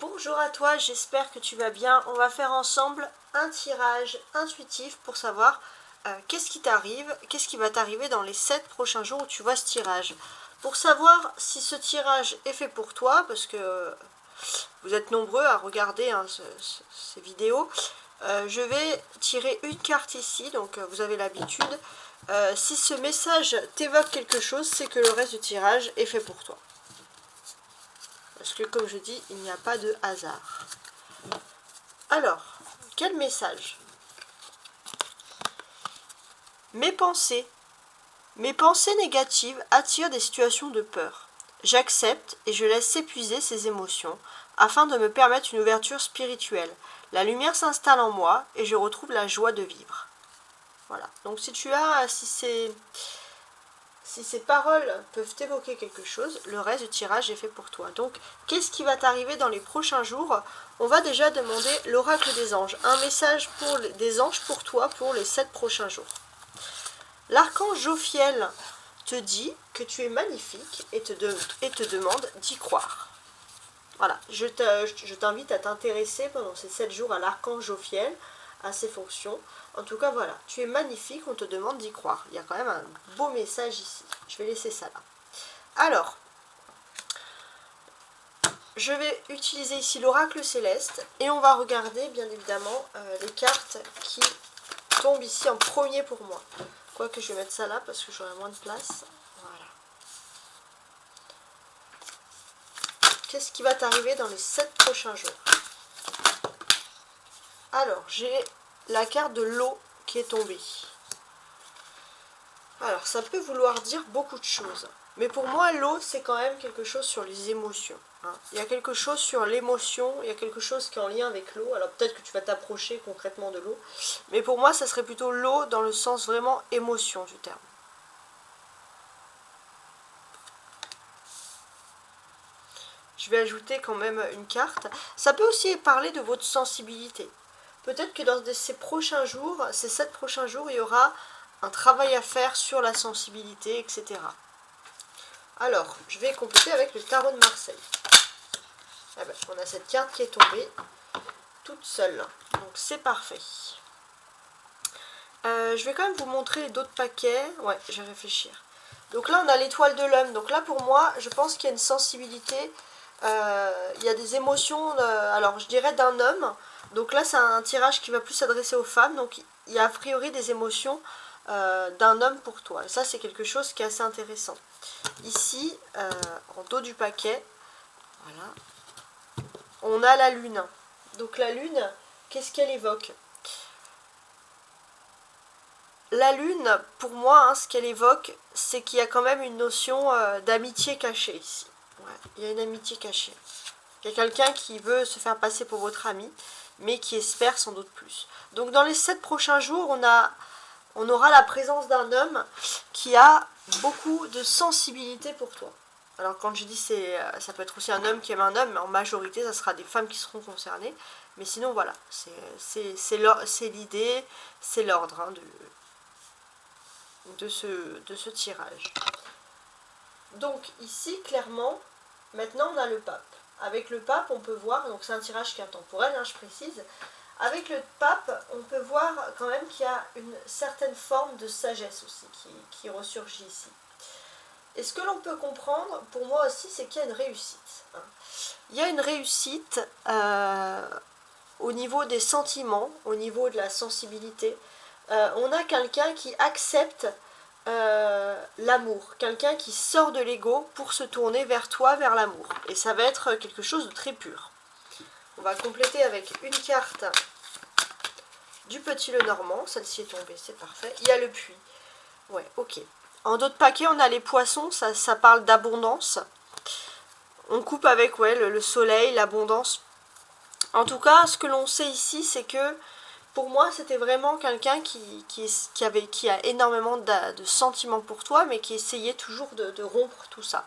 Bonjour à toi, j'espère que tu vas bien. On va faire ensemble un tirage intuitif pour savoir qu'est-ce qui t'arrive, qu'est-ce qui va t'arriver dans les 7 prochains jours où tu vois ce tirage. Pour savoir si ce tirage est fait pour toi, parce que vous êtes nombreux à regarder ces vidéos, je vais tirer une carte ici, donc vous avez l'habitude. Si ce message t'évoque quelque chose, c'est que le reste du tirage est fait pour toi. Parce que comme je dis, il n'y a pas de hasard. Alors, quel message? Mes pensées négatives attirent des situations de peur. J'accepte et je laisse s'épuiser ces émotions afin de me permettre une ouverture spirituelle. La lumière s'installe en moi et je retrouve la joie de vivre. Voilà. Donc si ces paroles peuvent évoquer quelque chose, le reste du tirage est fait pour toi. Donc, qu'est-ce qui va t'arriver dans les prochains jours? On va déjà demander l'oracle des anges. Un message des anges pour toi pour les 7 prochains jours. L'archange Jophiel te dit que tu es magnifique et te demande d'y croire. Voilà, je t'invite à t'intéresser pendant ces 7 jours à l'archange Jophiel, à ses fonctions. En tout cas, voilà, tu es magnifique, on te demande d'y croire. Il y a quand même un beau message ici. Je vais laisser ça là. Alors, je vais utiliser ici l'oracle céleste et on va regarder bien évidemment les cartes qui tombent ici en premier pour moi. Quoique je vais mettre ça là parce que j'aurai moins de place. Voilà. Qu'est-ce qui va t'arriver dans les 7 prochains jours? Alors, j'ai la carte de l'eau qui est tombée. Alors, ça peut vouloir dire beaucoup de choses. Mais pour moi, l'eau, c'est quand même quelque chose sur les émotions. Il y a quelque chose sur l'émotion, il y a quelque chose qui est en lien avec l'eau. Alors peut-être que tu vas t'approcher concrètement de l'eau. Mais pour moi, ça serait plutôt l'eau dans le sens vraiment émotion du terme. Je vais ajouter quand même une carte. Ça peut aussi parler de votre sensibilité. Peut-être que dans ces prochains jours, ces 7 prochains jours, il y aura un travail à faire sur la sensibilité, etc. Alors, je vais compléter avec le tarot de Marseille. Ah ben, on a cette carte qui est tombée toute seule. Donc c'est parfait. Je vais quand même vous montrer d'autres paquets. Ouais, je vais réfléchir. Donc là, on a l'étoile de l'homme. Donc là, pour moi, je pense qu'il y a une sensibilité. Il y a des émotions, alors je dirais d'un homme. Donc là, c'est un tirage qui va plus s'adresser aux femmes. Donc il y a a priori des émotions d'un homme pour toi. Et ça, c'est quelque chose qui est assez intéressant. Ici, en dos du paquet, voilà, on a la lune. Donc la lune, qu'est-ce qu'elle évoque? La lune, pour moi, ce qu'elle évoque, c'est qu'il y a quand même une notion d'amitié cachée ici. Ouais, il y a une amitié cachée. Il y a quelqu'un qui veut se faire passer pour votre ami, mais qui espère sans doute plus. Donc dans les 7 prochains jours, on aura la présence d'un homme qui a beaucoup de sensibilité pour toi. Alors quand je dis ça peut être aussi un homme qui aime un homme, mais en majorité, ça sera des femmes qui seront concernées. Mais sinon, voilà, c'est l'idée, c'est l'ordre de ce tirage. Donc ici, clairement, maintenant on a le pape. Avec le pape, on peut voir, donc c'est un tirage qui est intemporel, je précise. Avec le pape, on peut voir quand même qu'il y a une certaine forme de sagesse aussi qui ressurgit ici. Et ce que l'on peut comprendre, pour moi aussi, c'est qu'il y a une réussite. Il y a une réussite au niveau des sentiments, au niveau de la sensibilité. On a quelqu'un qui accepte l'amour, quelqu'un qui sort de l'ego pour se tourner vers toi, vers l'amour. Et ça va être quelque chose de très pur. On va compléter avec une carte du Petit Lenormand. Celle-ci est tombée, c'est parfait. Il y a le puits. Ouais, ok. En d'autres paquets, on a les poissons, ça parle d'abondance. On coupe avec le soleil, l'abondance. En tout cas, ce que l'on sait ici, c'est que pour moi, c'était vraiment quelqu'un qui a énormément de sentiments pour toi, mais qui essayait toujours de rompre tout ça.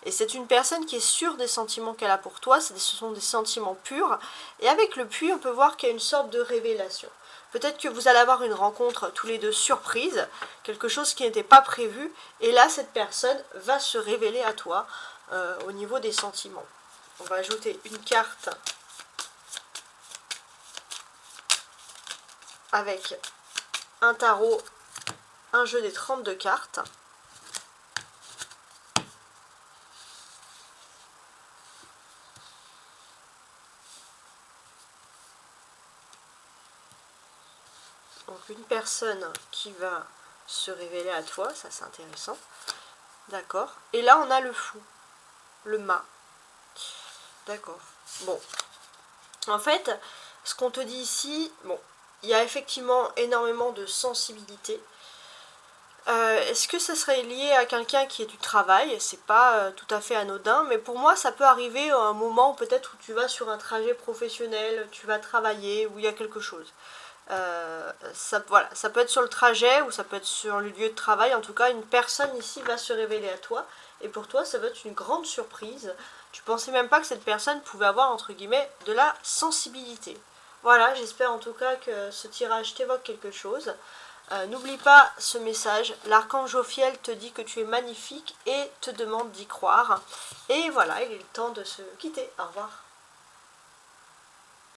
Et c'est une personne qui est sûre des sentiments qu'elle a pour toi, ce sont des sentiments purs. Et avec le puits, on peut voir qu'il y a une sorte de révélation. Peut-être que vous allez avoir une rencontre tous les deux surprise, quelque chose qui n'était pas prévu, et là, cette personne va se révéler à toi au niveau des sentiments. on va ajouter une carte avec un tarot, un jeu des 32 cartes. Donc une personne qui va se révéler à toi, ça c'est intéressant. D'accord. Et là on a le fou, le mât. D'accord. Bon. En fait, ce qu'on te dit ici, bon, il y a effectivement énormément de sensibilité. Est-ce que ça serait lié à quelqu'un qui est du travail? C'est pas tout à fait anodin, mais pour moi ça peut arriver à un moment peut-être où tu vas sur un trajet professionnel, tu vas travailler, où il y a quelque chose. Voilà, ça peut être sur le trajet ou ça peut être sur le lieu de travail. En tout cas, une personne ici va se révéler à toi. Et pour toi, ça va être une grande surprise. Tu pensais même pas que cette personne pouvait avoir, entre guillemets, de la sensibilité. Voilà, j'espère en tout cas que ce tirage t'évoque quelque chose. N'oublie pas ce message. L'archange Jophiel te dit que tu es magnifique et te demande d'y croire. Et voilà, il est le temps de se quitter. Au revoir.